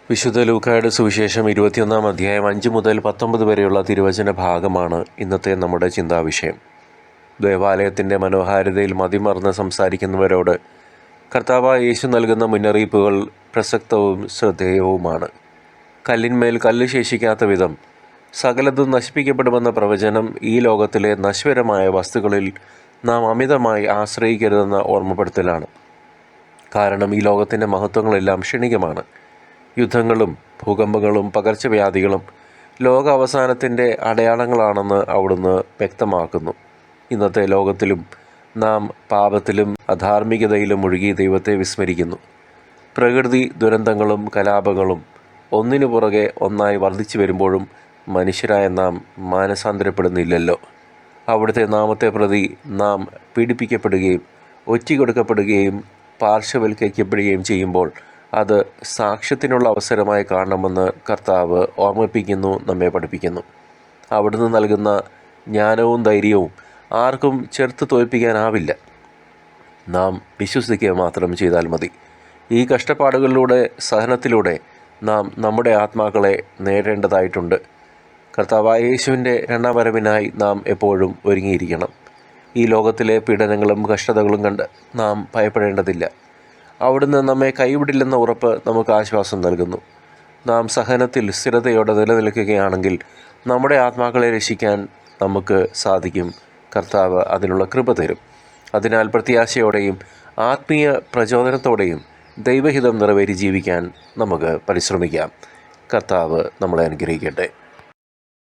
വിശുദ്ധ ലൂക്കായുടെ സുവിശേഷം 21 അധ്യായം 5 മുതൽ 19 വരെയുള്ള തിരുവചന ഭാഗമാണ് ഇന്നത്തെ നമ്മുടെ ചിന്താവിഷയം. ദേവാലയത്തിൻ്റെ മനോഹാരിതയിൽ മതിമറന്ന് സംസാരിക്കുന്നവരോട് കർത്താവായ യേശു നൽകുന്ന മുന്നറിയിപ്പുകൾ പ്രസക്തവും ശ്രദ്ധേയവുമാണ്. കല്ലിന്മേൽ കല്ല് ശേഷിക്കാത്ത വിധം സകലതും നശിപ്പിക്കപ്പെടുമെന്ന പ്രവചനം ഈ ലോകത്തിലെ നശ്വരമായ വസ്തുക്കളിൽ നാം അമിതമായി ആശ്രയിക്കരുതെന്ന ഓർമ്മപ്പെടുത്തലാണ്. കാരണം ഈ ലോകത്തിൻ്റെ മഹത്വങ്ങളെല്ലാം ക്ഷണികമാണ്. യുദ്ധങ്ങളും ഭൂകമ്പങ്ങളും പകർച്ചവ്യാധികളും ലോകാവസാനത്തിൻ്റെ അടയാളങ്ങളാണെന്ന് അവിടുന്ന് വ്യക്തമാക്കുന്നു. ഇന്നത്തെ ലോകത്തിലും നാം പാപത്തിലും അധാർമികതയിലും മുഴുകി ദൈവത്തെ വിസ്മരിക്കുന്നു. പ്രകൃതി ദുരന്തങ്ങളും കലാപങ്ങളും ഒന്നിനു പുറകെ ഒന്നായി വർദ്ധിച്ചു വരുമ്പോഴും മനുഷ്യരായ നാം മാനസാന്തരപ്പെടുന്നില്ലല്ലോ. അവിടുത്തെ നാമത്തെ പ്രതി നാം പീഡിപ്പിക്കപ്പെടുകയും ഒറ്റിക്കൊടുക്കപ്പെടുകയും പാർശ്വവൽക്കരിക്കപ്പെടുകയും ചെയ്യുമ്പോൾ അത് സാക്ഷ്യത്തിനുള്ള അവസരമായി കാണണമെന്ന് കർത്താവ് ഓർമ്മിപ്പിക്കുന്നു, നമ്മെ പഠിപ്പിക്കുന്നു. അവിടുന്ന് നൽകുന്ന ജ്ഞാനവും ധൈര്യവും ആർക്കും ചെറുത്ത് തോൽപ്പിക്കാനാവില്ല. നാം വിശ്വസിക്കുക മാത്രം ചെയ്താൽ മതി. ഈ കഷ്ടപ്പാടുകളിലൂടെ, സഹനത്തിലൂടെ നാം നമ്മുടെ ആത്മാക്കളെ നേടേണ്ടതായിട്ടുണ്ട്. കർത്താവായ യേശുവിൻ്റെ രണ്ടാം വരവിനായി നാം എപ്പോഴും ഒരുങ്ങിയിരിക്കണം. ഈ ലോകത്തിലെ പീഡനങ്ങളും കഷ്ടതകളും കണ്ട് നാം ഭയപ്പെടേണ്ടതില്ല. അവിടുന്ന് നമ്മെ കൈവിടില്ലെന്ന ഉറപ്പ് നമുക്ക് ആശ്വാസം നൽകുന്നു. നാം സഹനത്തിൽ സ്ഥിരതയോടെ നിലനിൽക്കുകയാണെങ്കിൽ നമ്മുടെ ആത്മാക്കളെ രക്ഷിക്കാൻ നമുക്ക് സാധിക്കും. കർത്താവ് അതിനുള്ള കൃപ തരും. അതിനാൽ പ്രത്യാശയോടെയും ആത്മീയ പ്രചോദനത്തോടെയും ദൈവഹിതം നിറവേറ്റി ജീവിക്കാൻ നമുക്ക് പരിശ്രമിക്കാം. കർത്താവ് നമ്മളെ അനുഗ്രഹിക്കട്ടെ.